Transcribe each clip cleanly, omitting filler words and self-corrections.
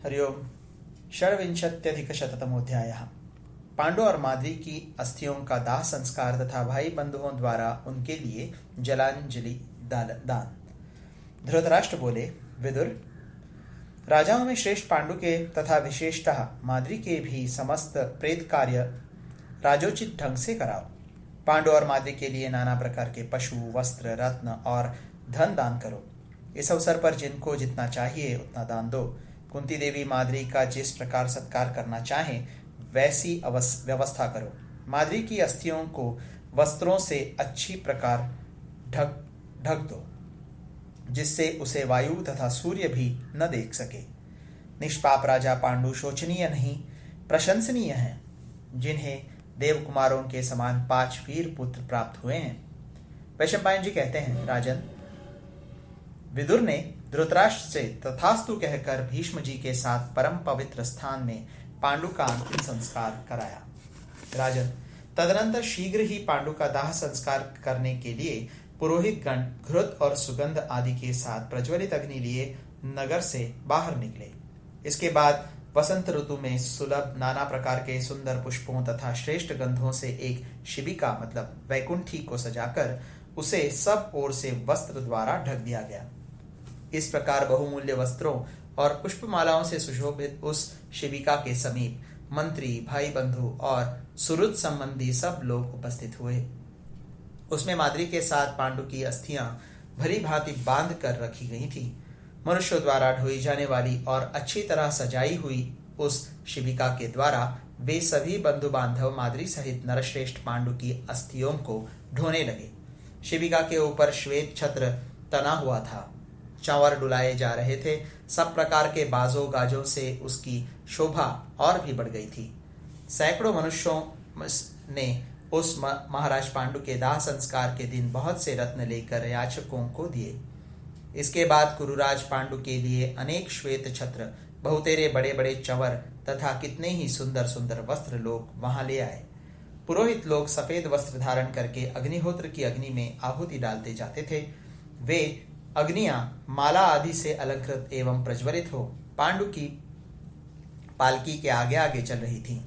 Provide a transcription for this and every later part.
हरि ओम। षड्विंशत्यधिकशततमोऽध्यायः। पांडु और माद्री की अस्थियों का दाह संस्कार तथा भाई बंधुओं द्वारा उनके लिए जलांजलि दान। धृतराष्ट्र बोले, विदुर, राजाओं में श्रेष्ठ पांडु के तथा विशेषतः माद्री के भी समस्त प्रेत कार्य राजोचित ढंग से कराओ। पांडु और माद्री के लिए नाना प्रकार के पशु, वस्त्र, रत्न और धन दान करो। इस अवसर पर जिनको जितना चाहिए उतना दान दो। कुंती देवी माद्री का जिस प्रकार सत्कार करना चाहे वैसी व्यवस्था करो। माद्री की अस्थियों को वस्त्रों से अच्छी प्रकार ढक दो, जिससे उसे वायु तथा सूर्य भी न देख सके। निष्पाप राजा पांडु शोचनीय नहीं, प्रशंसनीय हैं, जिन्हें देवकुमारों के समान 5 वीर पुत्र प्राप्त हुए हैं। वैशंपायन जी कहते हैं, राजन, विदुर ने धृतराष्ट्र से तथास्तु कहकर भीष्म जी के साथ परम पवित्र स्थान में पांडु का अंतिम संस्कार कराया। राजन, तदनंतर शीघ्र ही पांडु का दाह संस्कार करने के लिए पुरोहित गण घृत और सुगंध आदि के साथ प्रज्वलित अग्नि लिए नगर से बाहर निकले। इसके बाद वसंत ऋतु में सुलभ नाना प्रकार के सुंदर पुष्पों तथा श्रेष्ठ गंधों से एक शिबिका मतलब वैकुंठी को सजाकर उसे सब ओर से वस्त्र द्वारा ढक दिया गया। इस प्रकार बहुमूल्य वस्त्रों और पुष्पमालाओं से सुशोभित उस शिबिका के समीप मंत्री, भाई बंधु और सुहृद संबंधी सब लोग उपस्थित हुए। उसमें माद्री के साथ पांडु की अस्थियां भली भांति बांध कर रखी गई थी। मनुष्यों द्वारा ढोई जाने वाली और अच्छी तरह सजाई हुई उस शिबिका के द्वारा वे सभी बंधु बांधव माद्री सहित नरश्रेष्ठ पांडु की अस्थियों को ढोने लगे। शिबिका के ऊपर श्वेत छत्र तना हुआ था। चंवर डुलाए जा रहे थे। सब प्रकार के बाजों गाजों से उसकी शोभा और भी बढ़ गई थी। सैकड़ों मनुष्यों ने उस महाराज पांडु के दाह संस्कार के दिन बहुत से रत्न लेकर याचकों को दिए। इसके बाद कुरुराज पांडु के लिए अनेक श्वेत छत्र, बहुतेरे बड़े बड़े चंवर तथा कितने ही सुंदर सुंदर वस्त्र लोग वहां ले आए। पुरोहित लोग सफेद वस्त्र धारण करके अग्निहोत्र की अग्नि में आहुति डालते जाते थे। वे अग्नियां माला आदि से अलंकृत एवं प्रज्वलित हो पांडु की पालकी के आगे आगे चल रही थीं।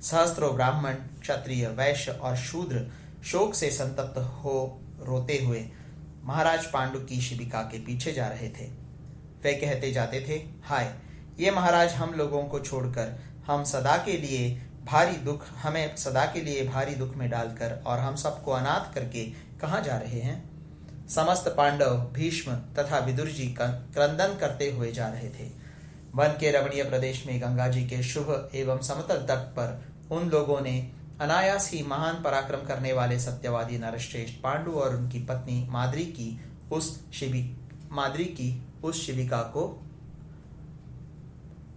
सहस्त्रों ब्राह्मण, क्षत्रिय, वैश्य और शूद्र शोक से संतप्त हो रोते हुए महाराज पांडु की शिबिका के पीछे जा रहे थे। वे कहते जाते थे, हाय, ये महाराज हम लोगों को छोड़कर हमें सदा के लिए भारी दुख में डालकर और हम सबको अनाथ करके कहाँ जा रहे हैं। समस्त पांडव भीष्म तथा विदुर जी क्रंदन करते हुए जा रहे थे। वन के रमणीय प्रदेश में गंगा जी के शुभ एवं समतल तट पर उन लोगों ने अनायास ही महान पराक्रम करने वाले सत्यवादी नरश्रेष्ठ पांडु और उनकी पत्नी माद्री की उस शिबिका को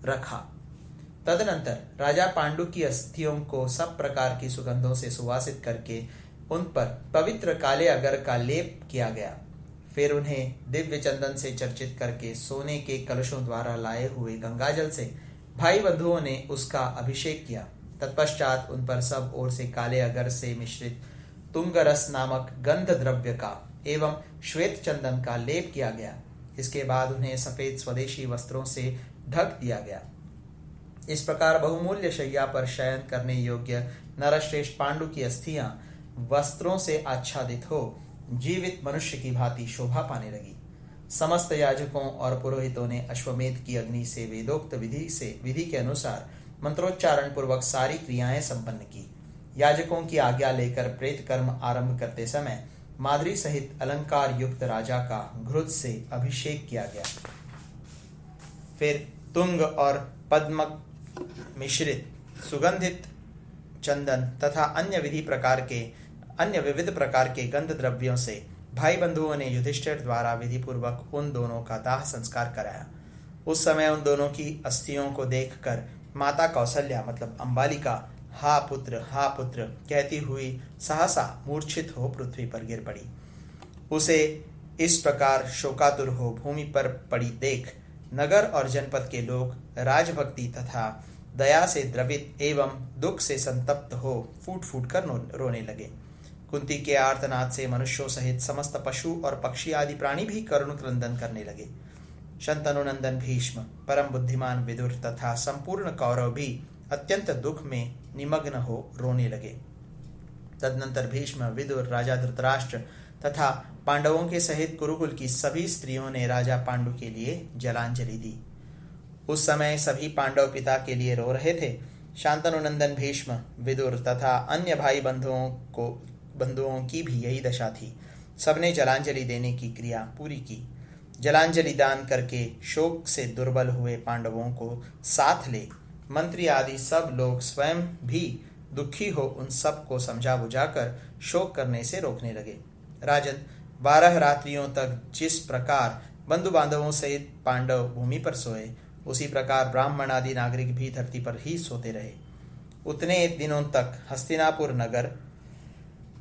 रखा। तदनंतर राजा पांडु की अस्थियों को सब प्रकार की सुगंधों से सुवासित करके उन पर पवित्र काले अगर का लेप किया गया। फिर उन्हें दिव्य चंदन से चर्चित करके सोने के कलशों द्वारा लाए हुए गंगाजल से भाई बंधुओं ने उसका अभिषेक किया। तत्पश्चात उन पर सब ओर से काले अगर से मिश्रित तुंगरस नामक गंध द्रव्य का एवं श्वेत चंदन का लेप किया गया। इसके बाद उन्हें सफेद स्वदेशी वस्त्रों से ढक दिया गया। इस प्रकार बहुमूल्य शैया पर शयन करने योग्य नरश्रेष्ठ पांडु की अस्थियां वस्त्रों से आच्छादित हो जीवित मनुष्य की भांति शोभा पाने लगी। समस्त याजकों और पुरोहितों ने अश्वमेध की अग्नि से वेदोक्त विधि के अनुसार मंत्रोच्चारण पूर्वक सारी क्रियाएं संपन्न की। याजकों की आज्ञा लेकर प्रेत कर्म आरंभ करते समय माद्री सहित अलंकार युक्त राजा का घृत से अभिषेक किया गया। फिर तुंग और पद्म मिश्रित सुगंधित चंदन तथा अन्य विविध प्रकार के गंध द्रव्यों से भाई बंधुओं ने युधिष्ठिर द्वारा विधि पूर्वक उन दोनों का दाह संस्कार कराया। उस समय उन दोनों की अस्थियों को देखकर माता कौसल्या मतलब अंबालिका हा पुत्र कहती हुई सहसा मूर्छित हो पृथ्वी पर गिर पड़ी। उसे इस प्रकार शोकातुर हो भूमि पर पड़ी देख नगर और जनपद के लोग राजभक्ति तथा दया से द्रवित एवं दुख से संतप्त हो फूट फूट कर रोने लगे। कुंती के आर्तनाद से मनुष्यों सहित समस्त पशु और पक्षी आदि प्राणी भी करुण क्रंदन करने लगे। शंतनुनंदन भीष्म, परम बुद्धिमान विदुर तथा संपूर्ण कौरव भी अत्यंत दुख में निमग्न हो रोने लगे। तदनंतर भीष्म, विदुर, राजा धृतराष्ट्र तथा पांडवों के सहित कुरुकुल की सभी स्त्रियों ने राजा पांडु के लिए जलांजलि दी। उस समय सभी पांडव पिता के लिए रो रहे थे। शांतनुनंदन भीष्म, विदुर तथा अन्य भाई बंधुओं की भी यही दशा थी। सबने जलांजलि देने की क्रिया पूरी की। जलांजलि दान करके शोक से दुर्बल हुए पांडवों को साथ ले मंत्री आदि सब लोग स्वयं भी दुखी हो उन सब को समझा बुझाकर शोक करने से रोकने लगे। राजन, 12 रात्रियों तक जिस प्रकार बंधु बांधवों सहित पांडव भूमि पर सोए, उसी प्रकार ब्राह्मण आदि नागरिक भी धरती पर ही सोते रहे। उतने दिनों तक हस्तिनापुर नगर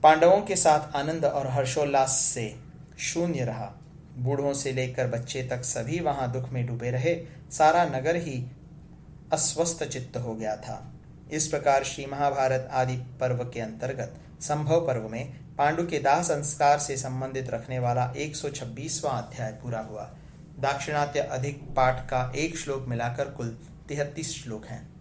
पांडवों के साथ आनंद और हर्षोल्लास से शून्य रहा। बूढ़ों से लेकर बच्चे तक सभी वहां दुख में डूबे रहे। सारा नगर ही अस्वस्थ चित्त हो गया था। इस प्रकार श्री महाभारत आदि पर्व के अंतर्गत संभव पर्व में पांडु के दाह संस्कार से संबंधित रखने वाला 126वां अध्याय पूरा हुआ। दाक्षिणात्य अधिक पाठ का एक श्लोक मिलाकर कुल 33 श्लोक हैं।